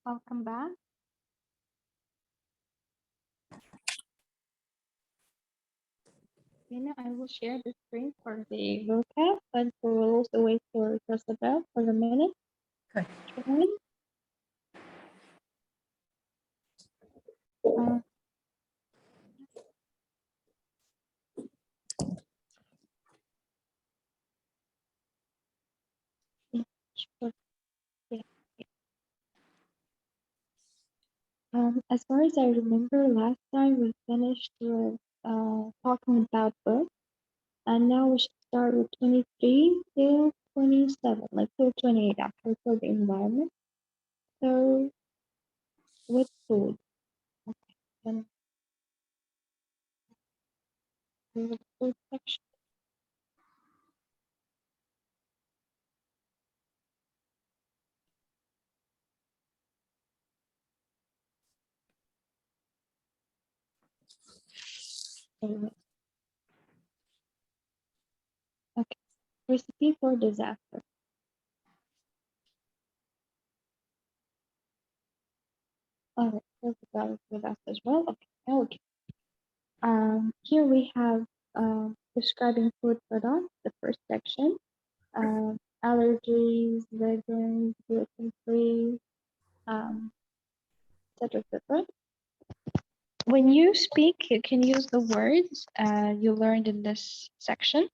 Welcome back. Now I will share the screen for the vocab, but we will also wait for Josabel for a minute. Okay. Sure. Yeah. As far as I remember, last time we finished with talking about books, and now we should start with 23 till 27, like till 28 after for the environment. So, with food. Okay, then the food section. Okay, recipe for disaster. All right, so we got it with us as well. Okay. Here we have describing food products, the first section. Allergies, vegans, gluten-free, etc. When you speak, you can use the words you learned in this section.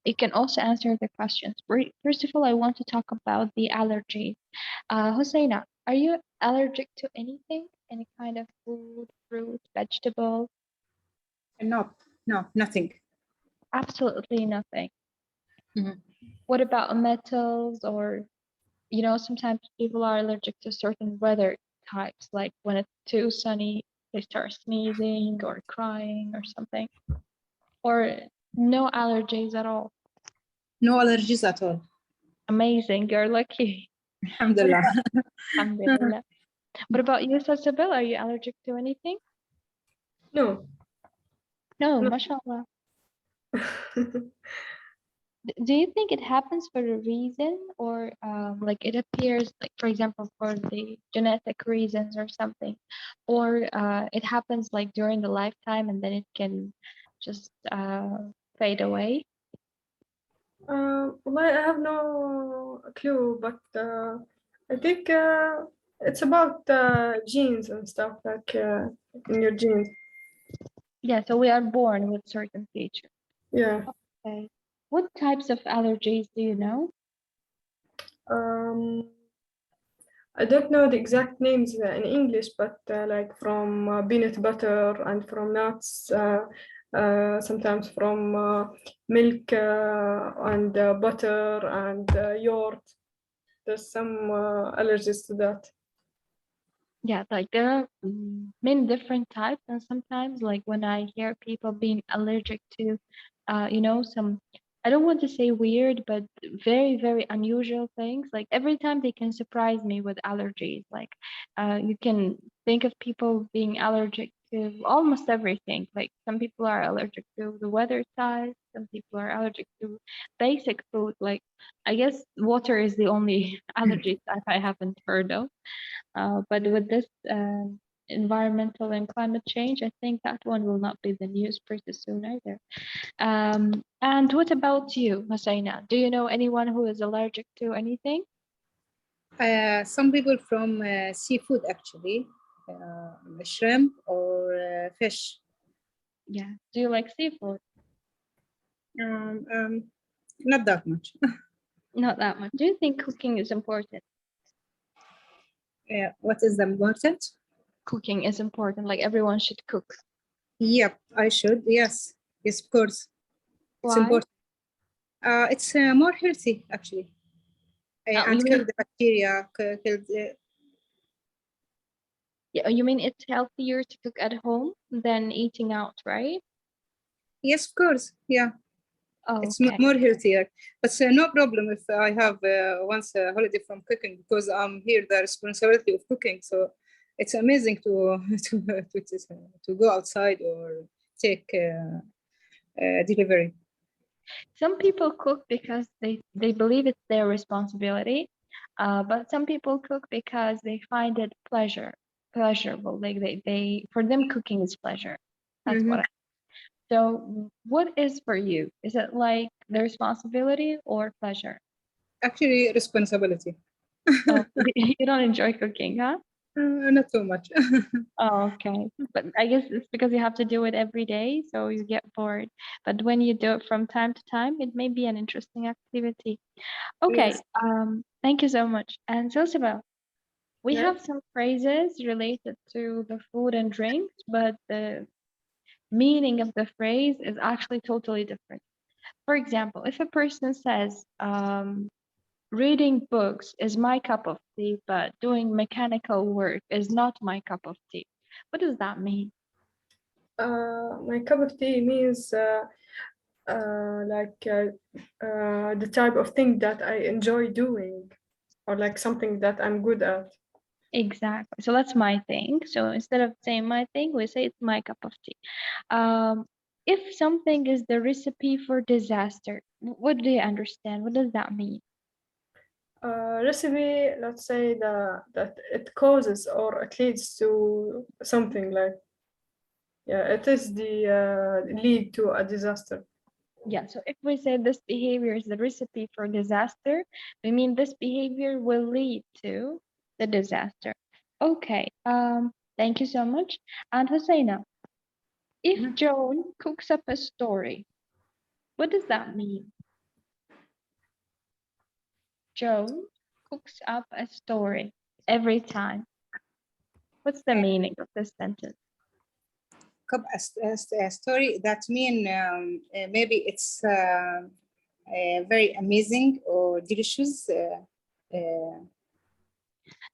You can also answer the questions. First of all, I want to talk about the allergies. Husseina, are you allergic to anything? Any kind of food, fruit, vegetable? No, nothing. Absolutely nothing. Mhm. What about metals or, sometimes people are allergic to certain weather types, like when it's too sunny, they start sneezing or crying or something. Or no allergies at all. No allergies at all. Amazing, you're lucky. Alhamdulillah. Alhamdulillah. What about you, Sasabil? Are you allergic to anything? No. No, No. mashallah. Do you think it happens for a reason, or like it appears, like for example, for the genetic reasons or something, or it happens like during the lifetime and then it can just fade away? Well, I have no clue, but I think it's about genes and stuff, like in your genes. Yeah, so we are born with certain features. Yeah. Okay. What types of allergies do you know? I don't know the exact names in English, but like from peanut butter and from nuts, sometimes from milk and butter and yogurt. There's some allergies to that. Yeah, like there are many different types, and sometimes like when I hear people being allergic to, some, I don't want to say weird, but very, very unusual things. Like every time they can surprise me with allergies. Like you can think of people being allergic to almost everything. Like some people are allergic to the weather side, some people are allergic to basic food. Like I guess water is the only allergy type I haven't heard of. But with this environmental and climate change, I think that one will not be the news pretty soon either. And what about you, Husseina? Do you know anyone who is allergic to anything? Some people from seafood, actually, shrimp or fish. Yeah. Do you like seafood? Not that much. Not that much. Do you think cooking is important? What is important? Cooking is important. Like everyone should cook. Yep, I should. Yes, of course. It's Why? important. It's more healthy, actually. And kill the bacteria. You mean it's healthier to cook at home than eating out, right? Yes, of course. Yeah. Oh, it's okay. more healthier, but no problem if I have once a holiday from cooking, because I'm here the responsibility of cooking. So it's amazing to go outside or take delivery. Some people cook because they believe it's their responsibility. But some people cook because they find it pleasurable. Like they for them cooking is pleasure. That's what I. So what is for you? Is it like the responsibility or pleasure? Actually, responsibility. Oh, you don't enjoy cooking, huh? Not too much. Oh, okay. But I guess it's because you have to do it every day, so you get bored. But when you do it from time to time, it may be an interesting activity. Okay, Yes. thank you so much. And so, Sibel, we Yeah. have some phrases related to the food and drinks, but the meaning of the phrase is actually totally different. For example, if a person says, reading books is my cup of tea, but doing mechanical work is not my cup of tea. What does that mean? My cup of tea means the type of thing that I enjoy doing, or like something that I'm good at. Exactly. So that's my thing. So instead of saying my thing, we say it's my cup of tea. If something is the recipe for disaster, what do you understand? What does that mean? Recipe, let's say that it causes or it leads to something like, yeah, it is the lead to a disaster. Yeah, so if we say this behavior is the recipe for disaster, we mean this behavior will lead to the disaster. Okay, thank you so much. And Husseina, if Joan cooks up a story, what does that mean? Joan cooks up a story every time. What's the meaning of this sentence? A story that mean maybe it's very amazing or delicious.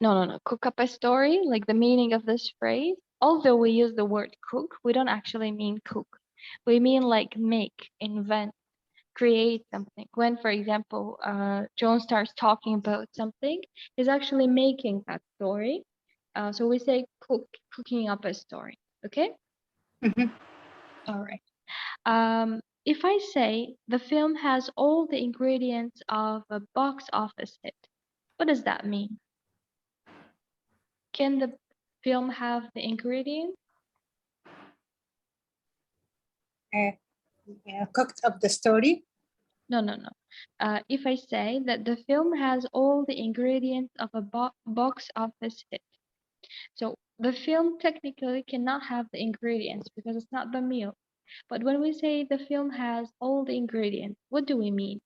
No. Cook up a story, like the meaning of this phrase. Although we use the word cook, we don't actually mean cook. We mean like make, invent, create something. When, for example, Joan starts talking about something, he's actually making that story. So we say cooking up a story. Okay? All right. If I say the film has all the ingredients of a box office hit, what does that mean? Can the film have the ingredients? Cooked up the story. No. If I say that the film has all the ingredients of a box office hit, so the film technically cannot have the ingredients because it's not the meal. But when we say the film has all the ingredients, what do we mean?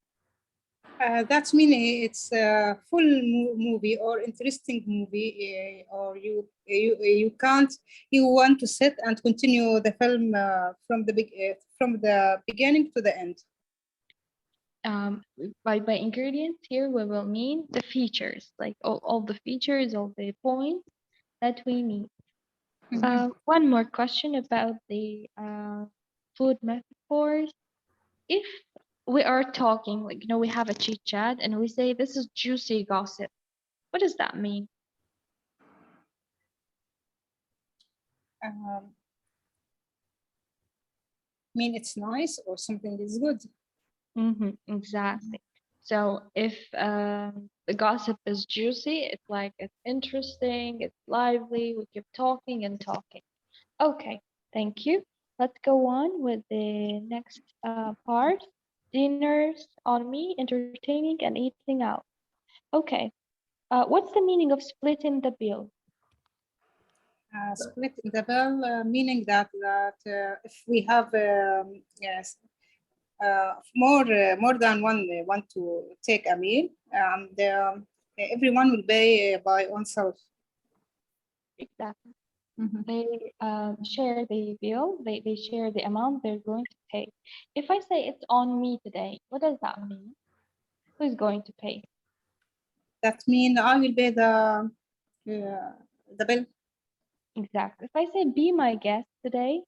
That means it's a full movie or interesting movie, or you can't you want to sit and continue the film from the beginning to the end. By ingredients here we will mean the features, like all the features, all the points that we need. One more question about the food metaphors. If we are talking, like, we have a chit chat and we say this is juicy gossip, what does that mean? Mean it's nice or something is good. Exactly. So if the gossip is juicy, it's like it's interesting, it's lively, we keep talking and talking. Okay, thank you. Let's go on with the next part. Dinners on me, entertaining and eating out. Okay, what's the meaning of splitting the bill? Split the bill, meaning that if we have yes more than one want to take a meal, everyone will pay by oneself. Exactly. They share the bill, they share the amount they're going to pay. If I say it's on me today, what does that mean? Who's going to pay? That means I will pay the bill. Exactly. If I say be my guest today,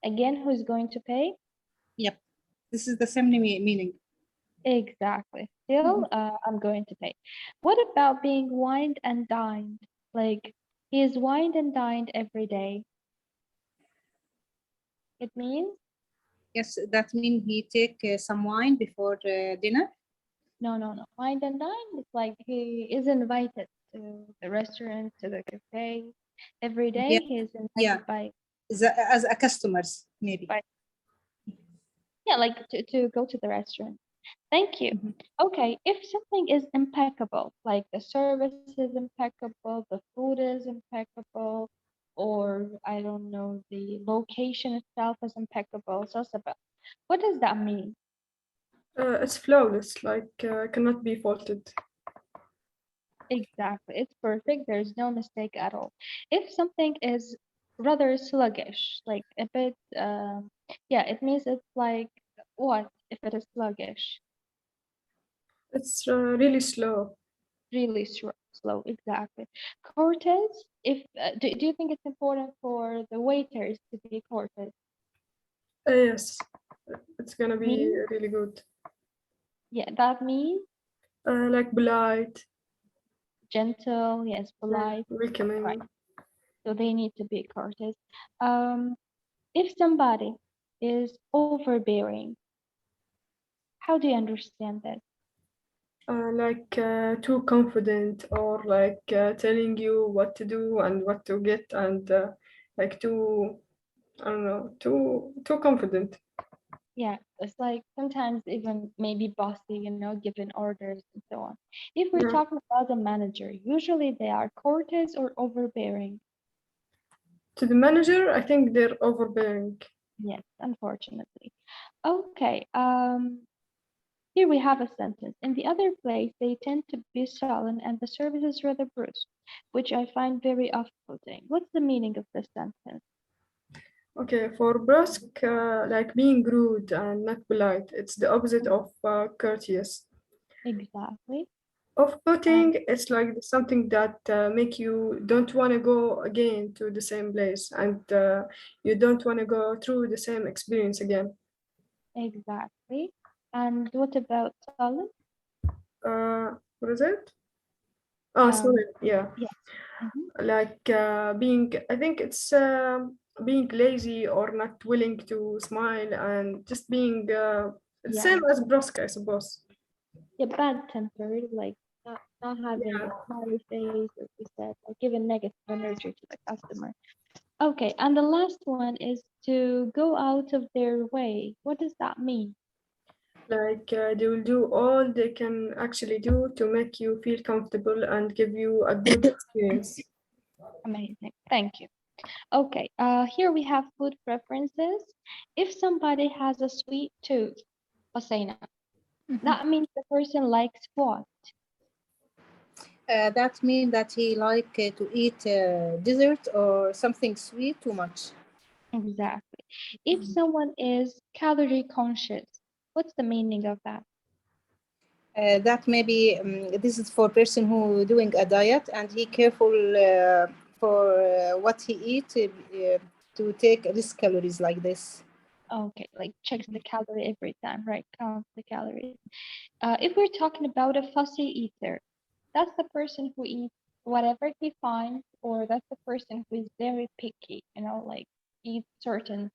again, who's going to pay? Yep, this is the same meaning. Exactly. Still, I'm going to pay. What about being wined and dined? Like, he is wined and dined every day. It means? Yes, that means he take some wine before dinner. No. Wine and dine. It's like he is invited to the restaurant, to the cafe. Every day Yeah, he is yeah. invited by As a customers, maybe. by yeah, like to go to the restaurant. Thank you. Mhm. Okay, if something is impeccable, like the service is impeccable, the food is impeccable, or I don't know, the location itself is impeccable. So, what does that mean? It's flawless, like cannot be faulted. Exactly. It's perfect. There's no mistake at all. If something is rather sluggish, like a bit, yeah, it means it's like what if it is sluggish? It's really slow. Really slow, exactly. Courteous, if do you think it's important for the waiters to be courteous? Yes, it's gonna be Mean, really good. yeah, that means Like polite, gentle, yes, polite, right. welcoming. So they need to be courteous. Um, if somebody is overbearing, how do you understand that? Like too confident, or like telling you what to do and what to get, and like too, I don't know, too confident. Yeah, it's like sometimes even maybe bossy, giving orders and so on. If we're Yeah. talking about a manager, usually they are courteous or overbearing. To the manager, I think they're overbearing. Yes, unfortunately. Okay, here we have a sentence. In the other place, they tend to be sullen and the service is rather brusque, which I find very off-putting. What's the meaning of this sentence? Okay, for brusque, like being rude and not polite, it's the opposite of courteous. Exactly. Um, Off-putting, it's like something that make you don't want to go again to the same place, and you don't want to go through the same experience again. exactly. And what about sullen? What is it? Oh, Um, sorry. Yeah, yeah. Mhm. like being. I think it's being lazy or not willing to smile, and just being Yeah. same as brusque, I suppose. Yeah, bad-tempered, like not having a smiley face, as we said, like giving negative energy to the customer. Okay, and the last one is to go out of their way. What does that mean? Like they will do all they can actually do to make you feel comfortable and give you a good experience. Amazing. Thank you. Okay, here we have food preferences. If somebody has a sweet tooth, Hosseina, that means the person likes what? That means that he like to eat dessert or something sweet too much. Exactly. If someone is calorie conscious, what's the meaning of that? That maybe this is for person who doing a diet and he careful for what he eat to take less calories like this. Okay, like checks the calorie every time, right? Counts the calories. If we're talking about a fussy eater, that's the person who eats whatever he finds, or that's the person who is very picky, like eats certain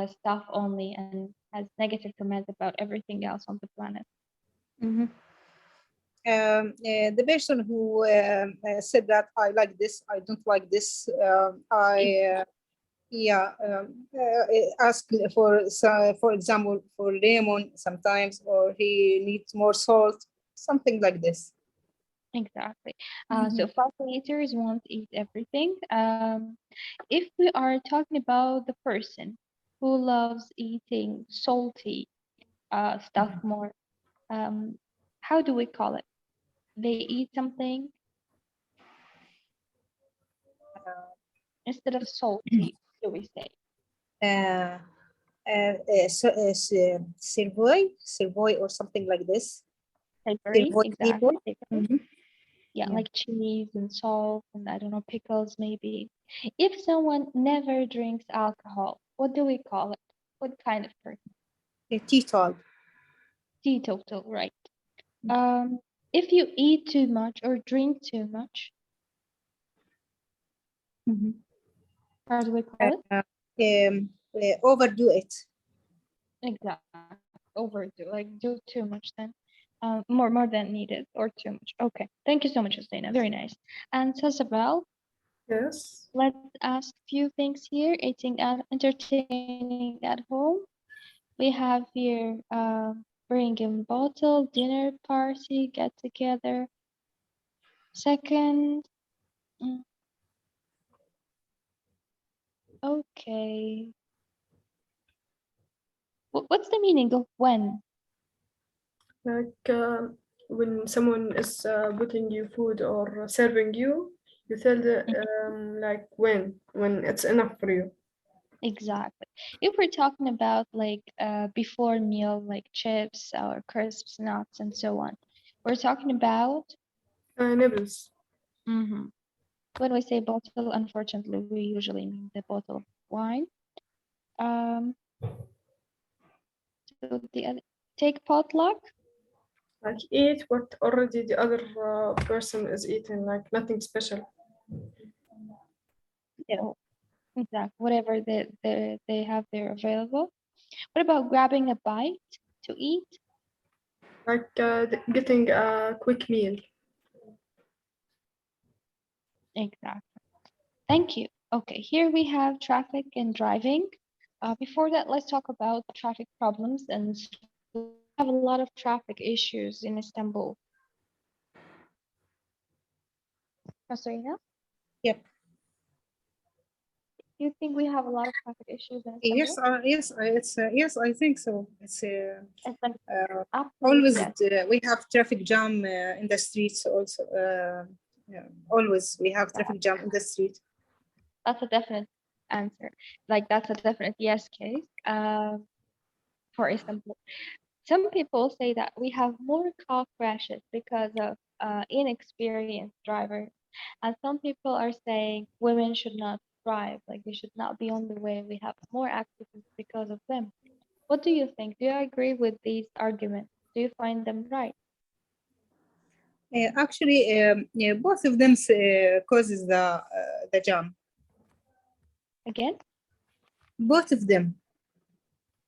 stuff only and has negative comments about everything else on the planet. Mhm. The person who said that I like this, I don't like this, yeah, ask for example, for lemon sometimes, or he needs more salt, something like this. Exactly. So Mhm. fussy eaters won't eat everything. If we are talking about the person who loves eating salty stuff more, um, how do we call it? They eat something instead of salty, do we say? Uh, Savoy or something like this. Savory, Savoy people. exactly. Savory. Mhm. Yeah, Yeah. like cheese and salt and I don't know, pickles maybe. If someone never drinks alcohol, what do we call it? What kind of person? Teetotal. Teetotal, right? Um, if you eat too much or drink too much, Mhm. how do we call it? Overdo it. Exactly. Overdo, like do too much then. more than needed or too much. Okay, thank you so much, Husseina. Very nice. And Sazabel, Yes. let's ask a few things here. Eating and entertaining at home. We have here bringing bottle, dinner party, get together. Second, mm, okay. What's the meaning of when? Like when someone is putting you food or serving you, you tell the like when it's enough for you. Exactly. If we're talking about like before meal, like chips or crisps, nuts, and so on, we're talking about Nibbles. when we say bottle, unfortunately, we usually mean the bottle of wine. Um, so the other, take potluck. Like eat what already the other person is eating, like nothing special. You know, exactly. Whatever they have there available. What about grabbing a bite to eat? Like getting a quick meal. Exactly. Thank you. Okay, here we have traffic and driving. Before that, let's talk about traffic problems. And we have a lot of traffic issues in Istanbul. Kasrina, Yep. do you think we have a lot of traffic issues in Yes, Istanbul? yes, I think so. It's Absolutely, always yes. we have traffic jam in the streets also. Yeah, always we have traffic jam in the street. That's a definite answer. Like that's a definite yes case for Istanbul. Some people say that we have more car crashes because of inexperienced drivers, and some people are saying women should not drive, like they should not be on the way. We have more accidents because of them. What do you think? Do you agree with these arguments? Do you find them right? Actually, yeah, both of them causes the jam. Again? Both of them.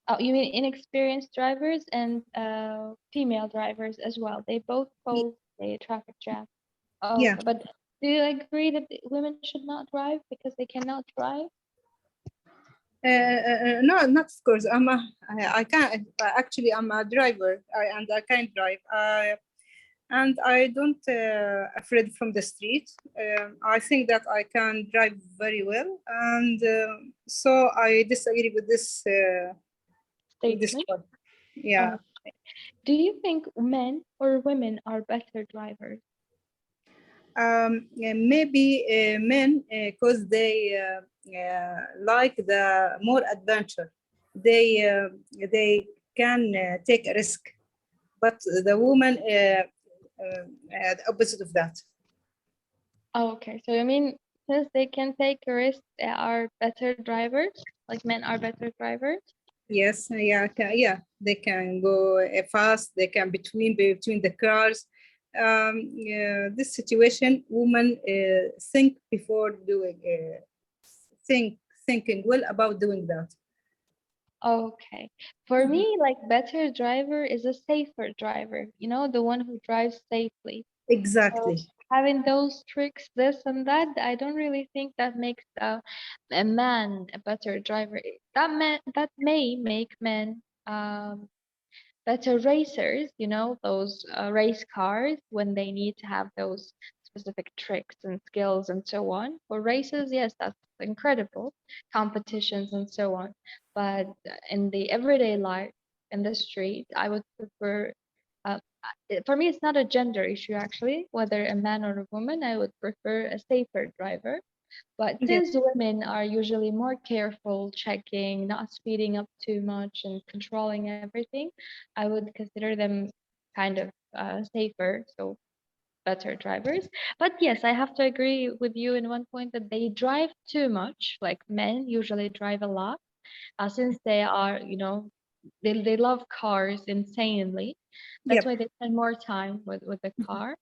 Oh, you mean inexperienced drivers and female drivers as well? They both cause a traffic jam. Oh, Yeah. okay. But do you agree that women should not drive because they cannot drive? No, not of course. I can't. Actually, I'm a driver, and I can drive. And I don't afraid from the street. I think that I can drive very well, and so I disagree with this Statement. one. Yeah. Do you think men or women are better drivers? Yeah, maybe men because they like the more adventure. They can take a risk, but the woman the opposite of that. Oh, okay. So you mean since they can take a risk, they are better drivers? Like men are better drivers? Yes, yeah, yeah. They can go fast. They can between the cars. Yeah, this situation, women think before doing thinking well about doing that. Okay. For me, like better driver is a safer driver, you know, the one who drives safely. So Exactly. having those tricks, this and that, I don't really think that makes a man a better driver. That may make men better racers, you know, those race cars when they need to have those specific tricks and skills and so on. For races, yes, that's incredible, competitions and so on. But in the everyday life, in the street, I would prefer. For me, it's not a gender issue actually, whether a man or a woman. I would prefer a safer driver, but Yes. since women are usually more careful, checking, not speeding up too much, and controlling everything, I would consider them kind of safer, so better drivers. But yes, I have to agree with you in one point that they drive too much. Like men usually drive a lot, since they are, you know, they love cars insanely. That's Yep. why they spend more time with the car.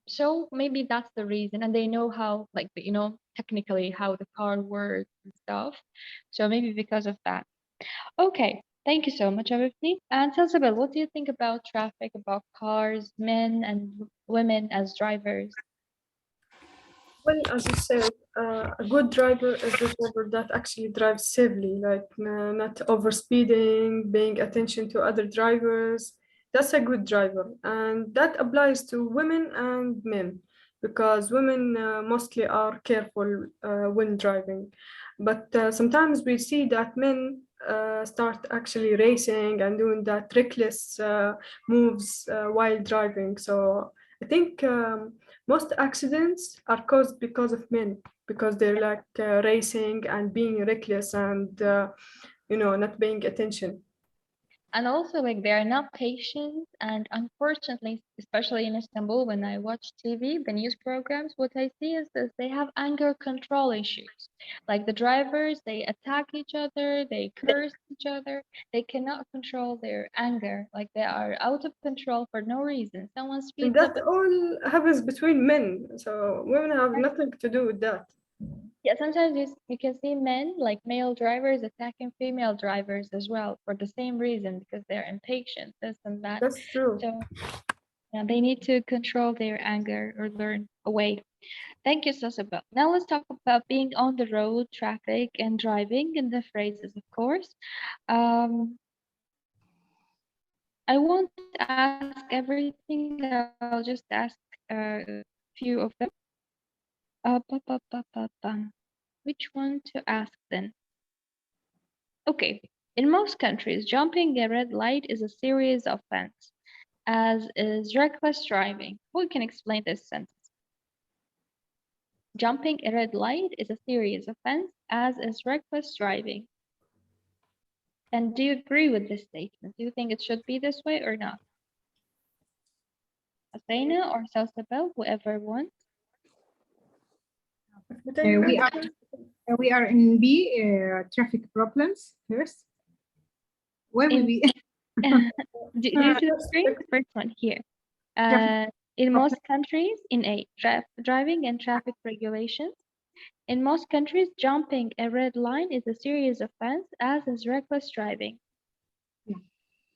So maybe that's the reason, and they know how, like, you know, technically how the car works and stuff. So maybe because of that. Okay, Thank you so much, Abifni. And Sensibel, what do you think about traffic, about cars, men and women as drivers? Well, as you said, a good driver is the driver that actually drives safely, like not overspeeding, paying attention to other drivers. That's a good driver. And that applies to women and men, because women mostly are careful when driving. But sometimes we see that men start actually racing and doing that reckless moves while driving. So I think most accidents are caused because of men, because they're like racing and being reckless and not paying attention. And also, like, they are not patient. And unfortunately, especially in Istanbul, when I watch TV, the news programs, what I see is that they have anger control issues. Like the drivers, they attack each other, they curse each other. They cannot control their anger. Like they are out of control for no reason. Someone And speeds up. that all happens between men, so women have nothing to do with that. Yeah, sometimes you can see men, like male drivers, attacking female drivers as well for the same reason because they're impatient, this and that. That's true. So yeah, they need to control their anger or learn a way. Thank you, Sasabel. Now let's talk about being on the road, traffic, and driving, and the phrases, of course. Um, I won't ask everything. I'll just ask a few of them. Which one to ask then? Okay. In most countries, jumping a red light is a serious offense, as is reckless driving. Who can explain this sentence? Jumping a red light is a serious offense, as is reckless driving. And do you agree with this statement? Do you think it should be this way or not? Athena or Salsabel, whoever wants. We are we are in B, traffic problems first. Where will In- we? do you see the screen? The first one here. In most countries, in A, driving and traffic regulations. In most countries, jumping a red line is a serious offense, as is reckless driving.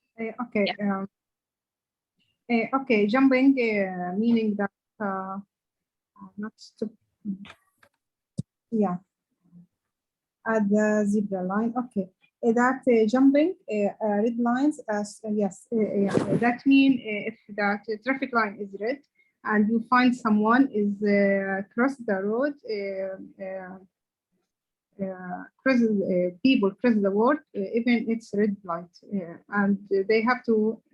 Okay. Okay, jumping meaning that not stop. Yeah, at the zebra line. Okay, that jumping red lines as yes, yeah. That mean if that traffic line is red and you find someone is cross the road. People cross the road even it's red light and they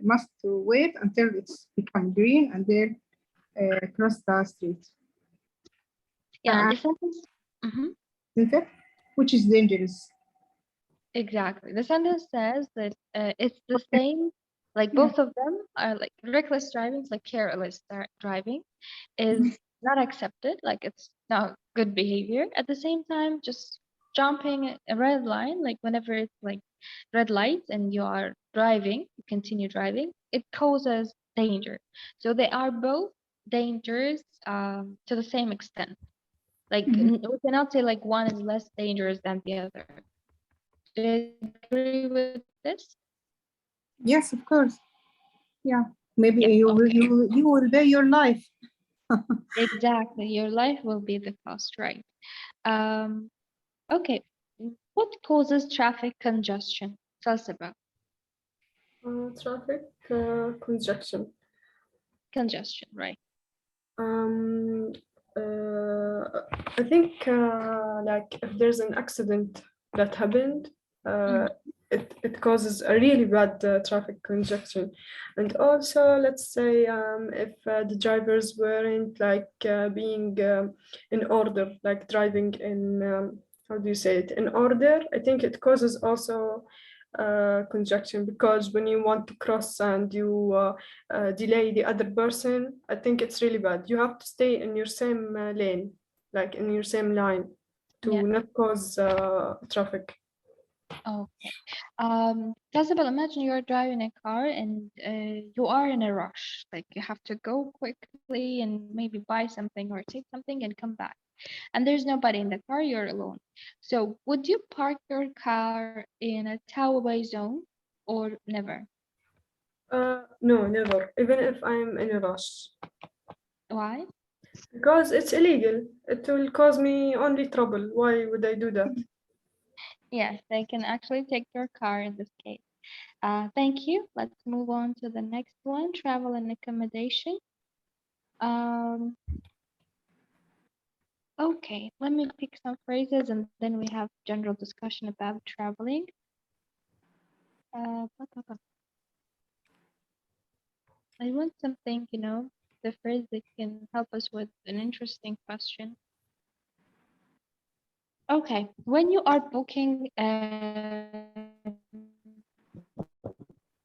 must wait until it's become green and then cross the street. Yeah, the sentence. Okay? Which is dangerous. Exactly. The sentence says that it's the same, like both of them are like reckless driving, like careless driving is not accepted, like it's not good behavior. At the same time, just jumping a red line, like whenever it's like red lights and you are driving, you continue driving, it causes danger. So they are both dangerous to the same extent. Like we cannot say like one is less dangerous than the other. Do you agree with this? Yes, of course. Yeah. Maybe Yeah, you will pay your life. exactly. Your life will be the cost, right? Okay. What causes traffic congestion? Tell us about Traffic congestion. congestion, right? I think like if there's an accident that happened, it causes a really bad traffic congestion. And also, let's say if the drivers weren't like being in order, like driving in, how do you say it, in order, I think it causes also conjunction, because when you want to cross and you delay the other person, I think it's really bad. You have to stay in your same lane, like in your same line, to not cause traffic. Okay. Tasabel, imagine you're driving a car and you are in a rush. Like you have to go quickly and maybe buy something or take something and come back. And there's nobody in the car, you're alone. So would you park your car in a towaway zone or never? No, never. Even if I'm in a rush. Why? Because it's illegal. It will cause me only trouble. Why would I do that? Yes, they can actually take your car in this case. Thank you. Let's move on to the next one, travel and accommodation. Okay, let me pick some phrases and then we have general discussion about traveling. I want something, the phrase that can help us with an interesting question. Okay, when you are booking a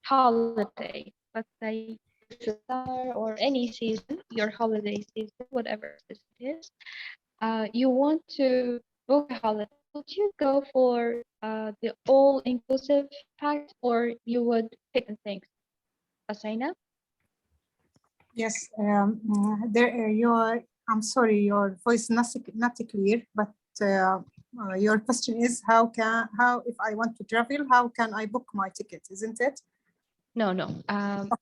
holiday, let's say summer or any season, your holiday season, whatever it is, you want to book a holiday, would you go for the all-inclusive package or you would pick things? Asina? Yes, I'm sorry, your voice not clear, but your question is how if I want to travel, how can I book my ticket, isn't it? No.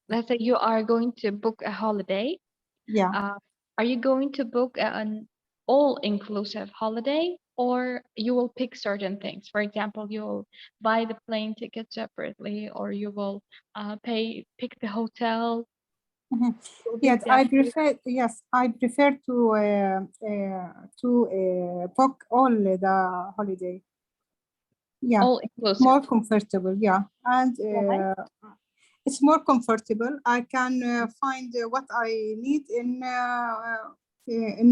Let's say you are going to book a holiday. Yeah. Are you going to book an all-inclusive holiday or you will pick certain things? For example, you'll buy the plane ticket separately or you will pick the hotel. Mm-hmm. Will Yes, pick I the prefer. Yes, I prefer to book all the holiday. Yeah, all-inclusive. more comfortable. Yeah, and Why? it's more comfortable. I can find what I need in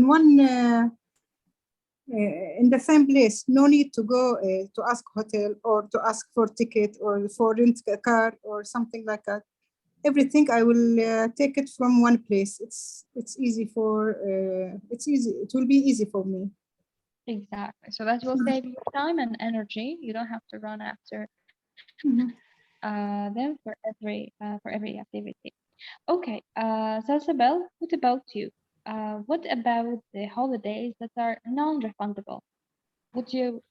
one in the same place. No need to go to ask hotel or to ask for ticket or for rent a car or something like that. Everything I will take it from one place. It's easy for it's easy. It will be easy for me. Exactly. So that will save you time and energy. You don't have to run after them for every activity. Okay. Salsabel, what about you? What about the holidays that are non-refundable? Would you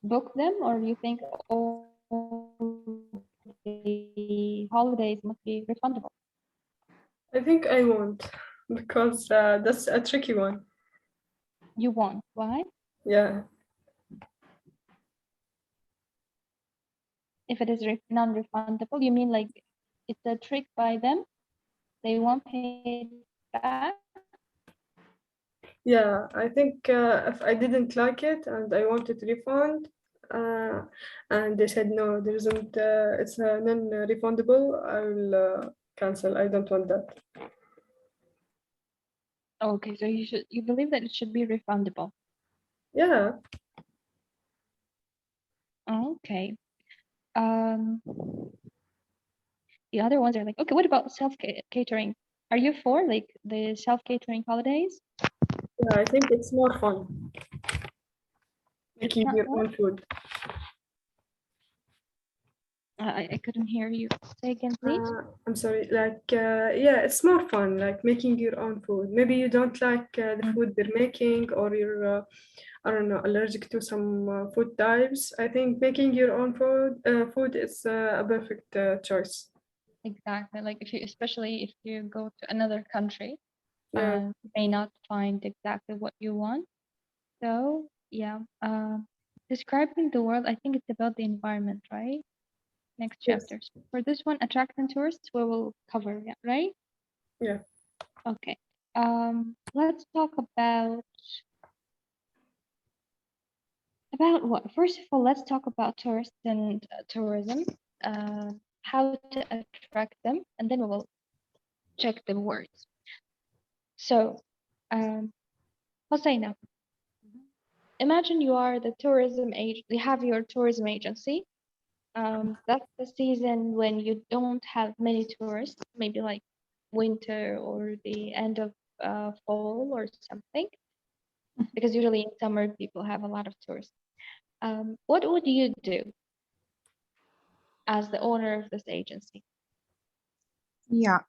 book them, or you think all the holidays must be refundable? I think I won't because that's a tricky one. You won't. Why? Yeah. If it is non-refundable, you mean like it's a trick by them? They won't pay it back? Yeah, I think if I didn't like it and I wanted refund, and they said no, there isn't, it's non-refundable, I will cancel. I don't want that. Okay, so you believe that it should be refundable. Yeah. Okay. The other ones are like, okay, what about self-catering? Are you for like the self-catering holidays? Yeah, I think it's more fun It's making not your fun? own food. I couldn't hear you. Say again, please. I'm sorry, like, yeah, it's more fun, like making your own food. Maybe you don't like the food they're making, or you're, I don't know, allergic to some food types. I think making your own food is a perfect choice. Exactly. Like especially if you go to another country, Yeah. you may not find exactly what you want. So yeah, describing the world, I think it's about the environment, right? Next Yes. chapters. For this one, attracting tourists, we will cover, yeah, right? Yeah. Okay. Let's talk about what? First of all, let's talk about tourists and tourism. How to attract them, and then we will check the words. So, Hosseina, imagine you are the tourism agent. You have your tourism agency. That's the season when you don't have many tourists, maybe like winter or the end of fall or something, because usually in summer people have a lot of tourists. What would you do as the owner of this agency? Yeah.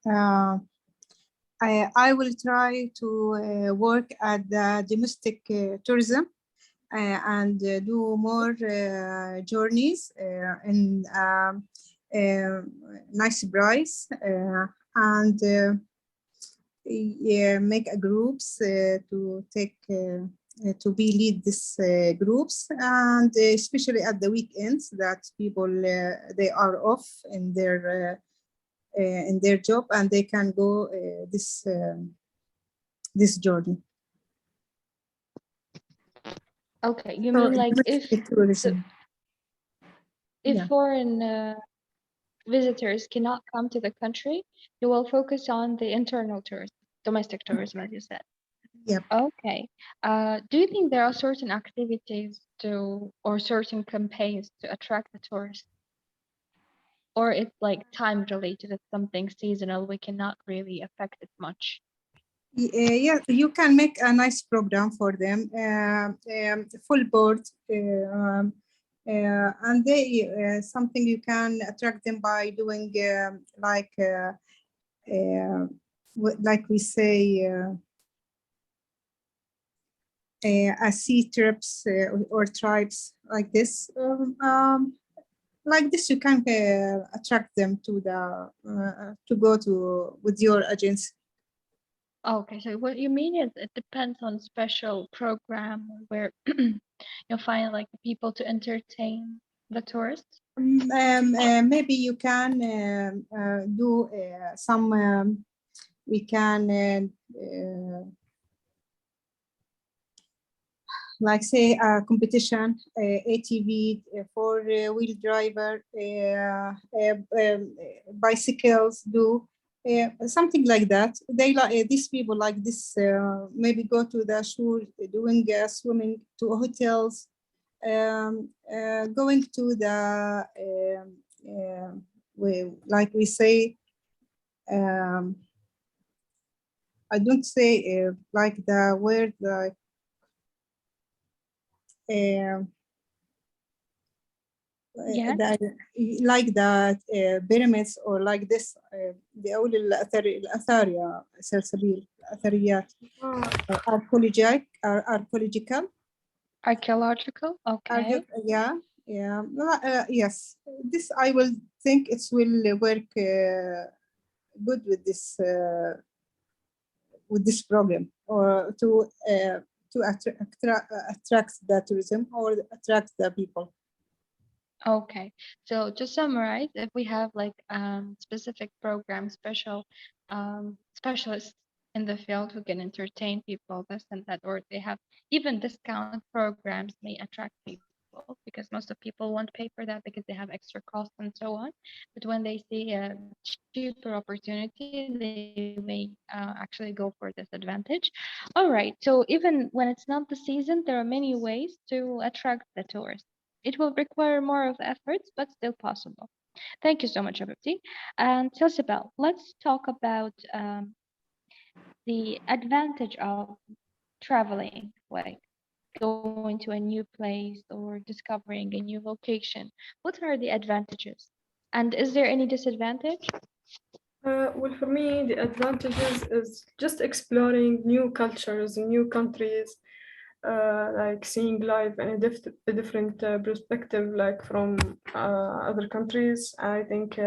I will try to work at the domestic tourism and do more journeys in nice price, and make a groups to take to be lead this groups, and especially at the weekends that people they are off in their job and they can go this journey. Okay, you mean like if tourism. if foreign visitors cannot come to the country, you will focus on the internal tourism, domestic tourism, as you said. Yep. Okay. Do you think there are certain activities or certain campaigns to attract the tourists? Or it's like time related, it's something seasonal, we cannot really affect it much? Yeah, you can make a nice program for them, full board, and they something you can attract them by doing like we say a sea trips or tribes like this. Like this, you can attract them to go to with your agency. Okay, so what you mean is it depends on special program where you'll find like people to entertain the tourists? Maybe you can do some, we can like say a competition, ATV, four-wheel driver, bicycles, do something like that. They like these people like this. Maybe go to the shore, doing swimming, to hotels, going to the like we say. I don't say like the word like. Yeah. Like the pyramids or like this the أول الآثار يا سلسبيل الأثريات archaeological, okay. Yeah, yes, this I will think it will work good with this program, or to attract the tourism or attract the people. Okay, so to summarize, if we have like specific programs, specialists in the field who can entertain people, this and that, or they have even discount programs may attract people because most of people won't pay for that because they have extra costs and so on. But when they see a cheaper opportunity, they may actually go for this advantage. All right, so even when it's not the season, there are many ways to attract the tourists. It will require more of efforts, but still possible. Thank you so much, Abibti. And Sibel, let's talk about the advantage of traveling, like going to a new place or discovering a new location. What are the advantages? And is there any disadvantage? Well, for me, the advantages is just exploring new cultures, new countries, like seeing life in a different perspective, like from other countries. I think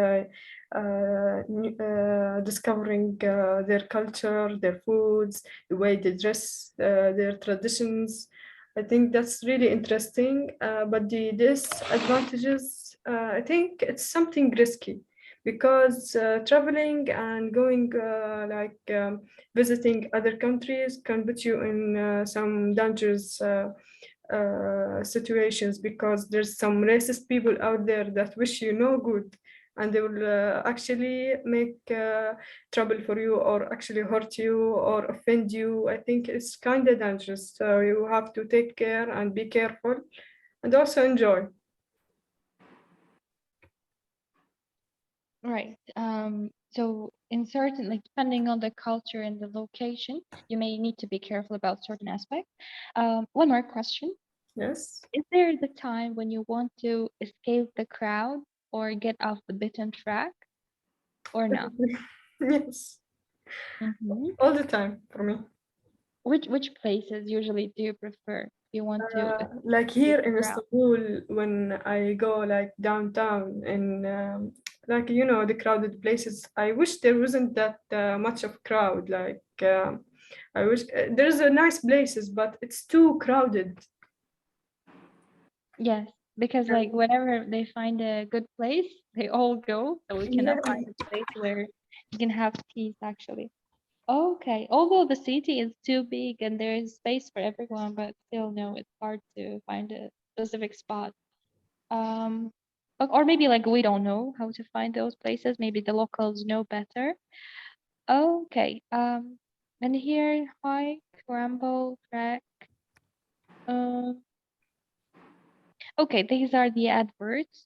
discovering their culture, their foods, the way they dress, their traditions. I think that's really interesting. But the disadvantages, I think it's something risky, because traveling and going visiting other countries can put you in some dangerous situations, because there's some racist people out there that wish you no good, and they will actually make trouble for you, or actually hurt you or offend you. I think it's kind of dangerous, so you have to take care and be careful and also enjoy. Right. So in certain, like depending on the culture and the location, you may need to be careful about certain aspects. One more question. Yes. Is there the time when you want to escape the crowd or get off the beaten track, or not? Yes. Mm-hmm. All the time for me. Which places usually do you prefer? you want to Like here in crowd. Istanbul, when I go like downtown and like you know the crowded places, I wish there wasn't that much of crowd. Like I wish there's a nice places, but it's too crowded. Yes, because like whenever they find a good place, they all go. So we Yeah, cannot find a place where you can have peace actually. Okay, although the city is too big and there is space for everyone, but still no, it's hard to find a specific spot. Um, or maybe like we don't know how to find those places. Maybe the locals know better. Okay. And here, hike, ramble, trek. Um, okay, these are the adverts.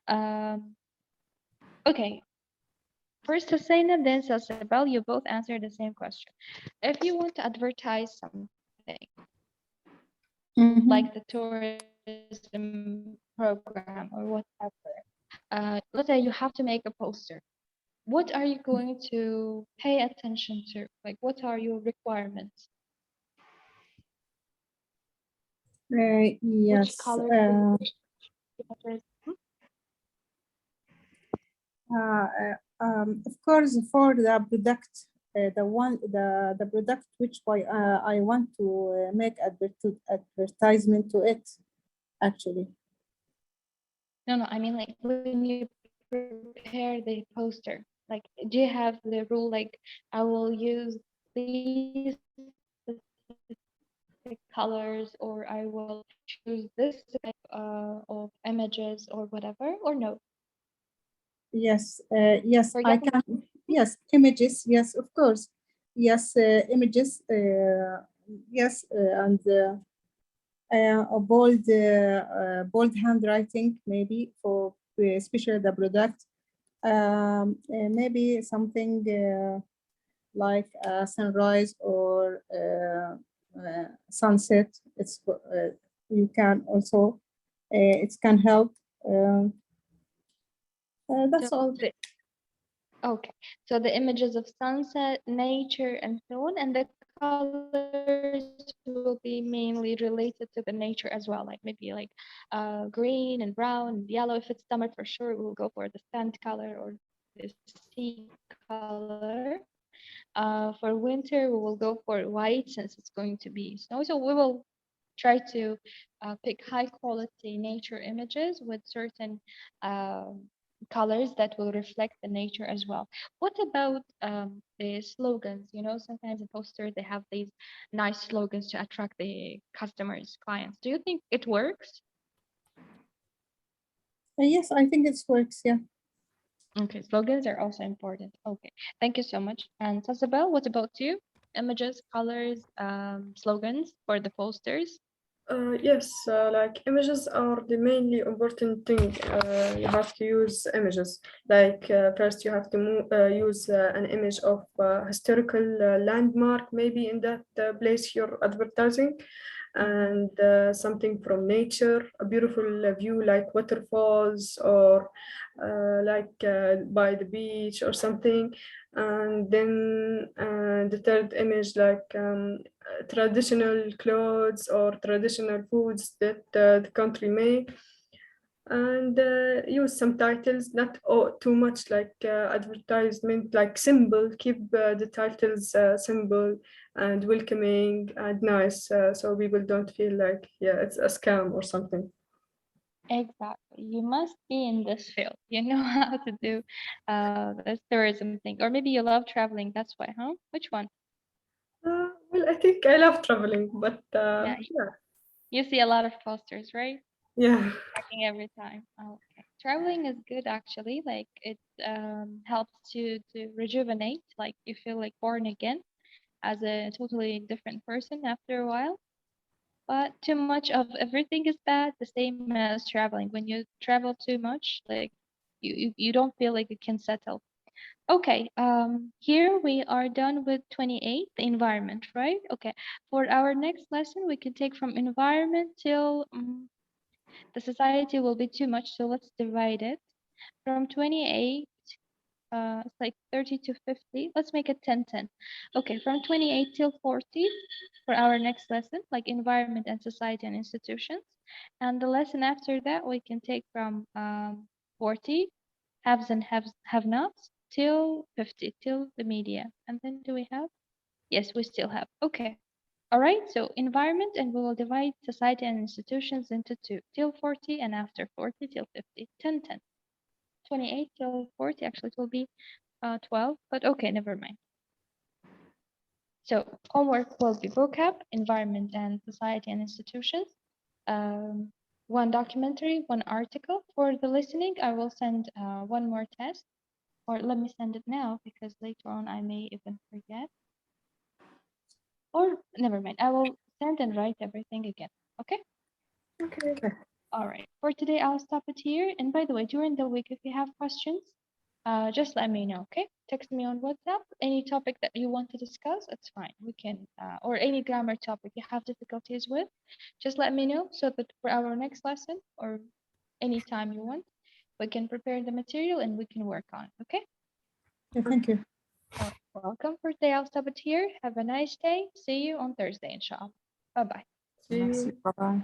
Um, okay. First, Hussein and then Sasabel, you both answered the same question. If you want to advertise something like the tourism program or whatever, let's say you have to make a poster. What are you going to pay attention to? Like, what are your requirements? Which Yes. color? Of course, for the product, the product which I want to make advertisement to it, actually. No, I mean like when you prepare the poster, like do you have the rule like I will use these specific colors or I will choose this type of images or whatever or no? Yes, yes, For I example, can. Yes, images. Yes, of course. Yes, images. Yes, and a bold handwriting, maybe for especially the product. Maybe something like sunrise or sunset. You can also it can help. so That's all. okay, so the images of sunset, nature, and so on, and the colors will be mainly related to the nature as well, like maybe like green and brown and yellow. If it's summer, for sure, we'll go for the sand color or the sea color. For winter, we will go for white since it's going to be snow. So we will try to pick high quality nature images with certain colors that will reflect the nature as well. What about the slogans? You know, sometimes in posters they have these nice slogans to attract the customers, clients. Do you think it works? Yes, I think it works. Yeah. Okay, slogans are also important. Okay, thank you so much. And Sasabel, what about you? Images, colors, slogans for the posters? yes, like images are the mainly important thing. You have to use images. Like first, you have to use an image of historical landmark, maybe in that place you're advertising, and something from nature, a beautiful view like waterfalls or like by the beach or something. And then the third image, like traditional clothes or traditional foods that the country make, and use some titles, not too much like advertisement, like simple. Keep the titles simple and welcoming and nice, so people don't feel like it's a scam or something. Exactly. You must be in this field. You know how to do this tourism thing. Or maybe you love traveling. That's why, huh? Which one? Well, I think I love traveling, but Yeah, yeah, you see a lot of posters, right? yeah. Checking every time. Okay. Traveling is good actually. Like it helps you to rejuvenate. Like you feel like born again as a totally different person after a while. But too much of everything is bad, the same as traveling. When you travel too much, like you don't feel like you can settle. Okay, here we are done with 28, the environment, right? Okay, for our next lesson, we can take from environment till the society will be too much, so let's divide it. From 28, it's like 30 to 50. Let's make it 10-10. Okay, from 28 till 40 for our next lesson, like environment and society and institutions. And the lesson after that, we can take from 40, haves and have-nots, till 50, till the media. And then do we have? Yes, we still have. Okay. All right, so environment, and we will divide society and institutions into two, till 40 and after 40 till 50, 10-10. 28 till 40, actually it will be 12, but okay, never mind. So homework will be vocab, environment and society and institutions. One documentary, one article. For the listening, I will send one more test, or let me send it now because later on I may even forget. Or never mind, I will send and write everything again. Okay? Okay. All right. For today, I'll stop it here. And by the way, during the week, if you have questions, just let me know, okay? Text me on WhatsApp. Any topic that you want to discuss, it's fine. We can, or any grammar topic you have difficulties with, just let me know so that for our next lesson or any time you want, we can prepare the material and we can work on it, okay? Yeah, thank you. Welcome for today. I'll stop it here. Have a nice day. See you on Thursday, inshallah. Bye-bye. See you. Bye-bye.